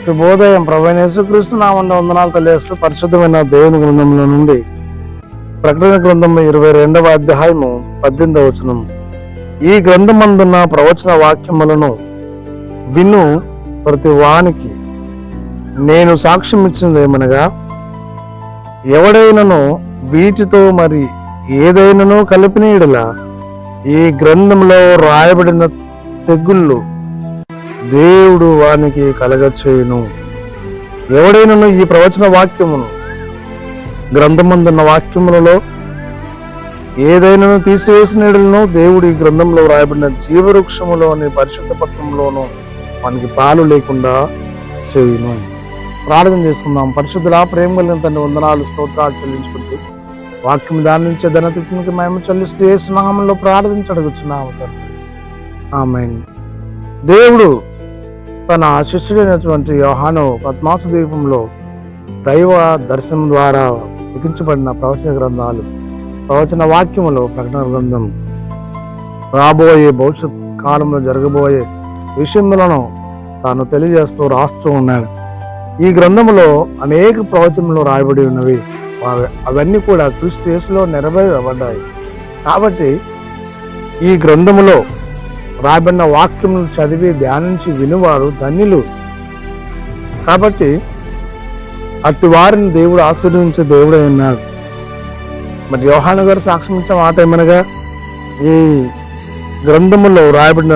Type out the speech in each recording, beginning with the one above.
శుభోదయం. ప్రభువైన యేసుక్రీస్తు నామమున వందనాలు తెలియజేస్తూ పరిశుద్ధమైన దేవుని గ్రంథంలో నుండి ప్రకటన గ్రంథం 22వ అధ్యాయము 18వ వచనం. ఈ గ్రంథమందున్న ప్రవచన వాక్యములను విను ప్రతి వానికి నేను సాక్ష్యం ఇచ్చినదేమనగా, ఎవడైనను వీటితో మరి ఏదైనాను కలిపిన యెడల ఈ గ్రంథంలో రాయబడిన తెగుళ్ళు దేవుడు వానికి కలగచేయును. ఎవడైనను ఈ ప్రవచన వాక్యమును గ్రంథమందున్న వాక్యములలో ఏదైనాను తీసివేసిన యెడలను దేవుడు ఈ గ్రంథంలో రాయబడిన జీవవృక్షములోని పరిశుద్ధ పత్రంలోను వానికి పాలు లేకుండా చేయును. ప్రార్థన చేసుకుందాం. పరిశుద్ధుడా, ప్రేమ కలిగిన తండ్రి, వందనాలు స్తోత్రాలు చెల్లించుకుంటూ వాక్యం దాని నుంచే ధనతికి మేము చెల్లిస్తూ యేసు నామములో ప్రార్థించడుగుచున్నాము తండ్రి. ఆమేన్. దేవుడు తన శిష్యుడైనటువంటి యోహాను పద్మాసు ద్వీపంలో దైవ దర్శనం ద్వారా లిఖించబడిన ప్రవచన గ్రంథాలు, ప్రవచన వాక్యములో ప్రకటన గ్రంథం రాబోయే భవిష్యత్ కాలంలో జరగబోయే విషయములను తాను తెలియజేస్తూ రాస్తూ ఉన్నాడు. ఈ గ్రంథములో అనేక ప్రవచనలు రాయబడి ఉన్నవి. అవన్నీ కూడా క్రీస్తు యేసులో నెరవేరబడ్డాయి. కాబట్టి ఈ గ్రంథములో రాయబడిన వాక్యములను చదివి ధ్యానించి వినువారు ధన్యులు. కాబట్టి అట్టి వారిని దేవుడు ఆశీర్వదించే దేవుడే ఉన్నాడు. మరి యోహాను గారు సాక్ష్యం ఇచ్చే మాట ఏమనగా, ఈ గ్రంథములో రాయబడిన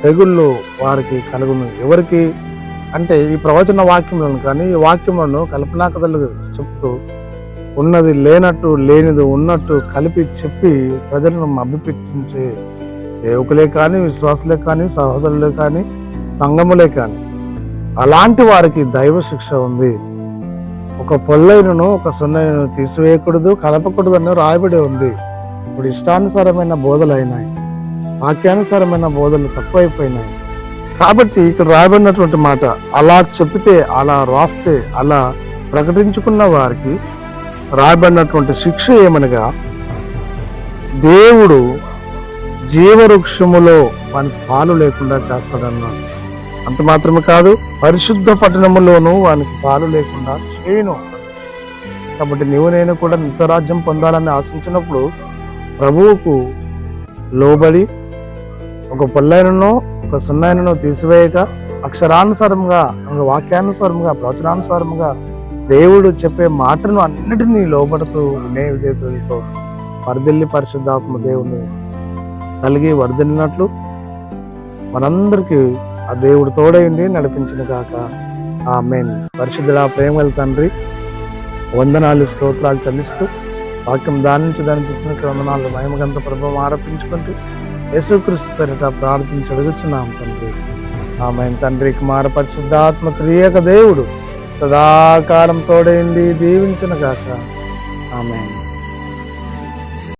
తెగుళ్ళు వారికి కలుగును. ఎవరికి అంటే ఈ ప్రవచన వాక్యములను కానీ ఈ వాక్యములను కల్పనా కథలు చెప్తూ ఉన్నది లేనట్టు లేనిది ఉన్నట్టు కలిపి చెప్పి ప్రజలను మభ్యపెట్టించే సేవకులే కానీ, విశ్వాసులే కానీ, సహోదరులే కానీ, సంఘములే కానీ అలాంటి వారికి దైవ శిక్ష ఉంది. ఒక పొల్లైనను ఒక సున్నైనను తీసివేయకూడదు, కలపకూడదు అని రాయబడి ఉంది. ఇప్పుడు ఇష్టానుసారమైన బోధలు అయినాయి, వాక్యానుసారమైన బోధలు తక్కువైపోయినాయి. కాబట్టి ఇక్కడ రాయబడినటువంటి మాట, అలా చెప్తే, అలా రాస్తే, అలా ప్రకటించుకున్న వారికి రాయబడినటువంటి శిక్ష ఏమనగా, దేవుడు జీవవృక్షములో వానికి పాలు లేకుండా చేస్తాడన్నాడు. అంత మాత్రమే కాదు, పరిశుద్ధ పట్టణములోనూ వానికి పాలు లేకుండా చేయను. కాబట్టి నీవు నేను కూడా నిత్యరాజ్యం పొందాలని ఆశించినప్పుడు ప్రభువుకు లోబడి ఒక పొల్లైనను ఒక సున్నైనను తీసివేయక అక్షరానుసారంగా, వాక్యానుసారంగా, ప్రవచనానుసారంగా దేవుడు చెప్పే మాటను అన్నిటినీ లోబడుతూ వినే విధేయతలతో వర్ధిల్లి పరిశుద్ధాత్మ దేవుని కలిగి వర్ధిల్లినట్లు మనందరికీ ఆ దేవుడు తోడైండి నడిపించిన కాక. ఆమేన్. పరిశుద్ధుడా, ప్రేమల తండ్రి, వందనాలు స్తోత్రాలు చెల్లిస్తూ వాక్యం దానించి తెచ్చినట్టు వందనాలు మహిమగంత ప్రభావం ఆరోపించుకుంటూ యేసుక్రీస్తు పేరిట ప్రార్థించి అడుగుచున్నాం తండ్రి. ఆమేన్. తండ్రి, కుమార పరిశుద్ధాత్మ త్రియేక దేవుడు సదాకాలం తోడైండి దీవించిన కాక. ఆమేన్.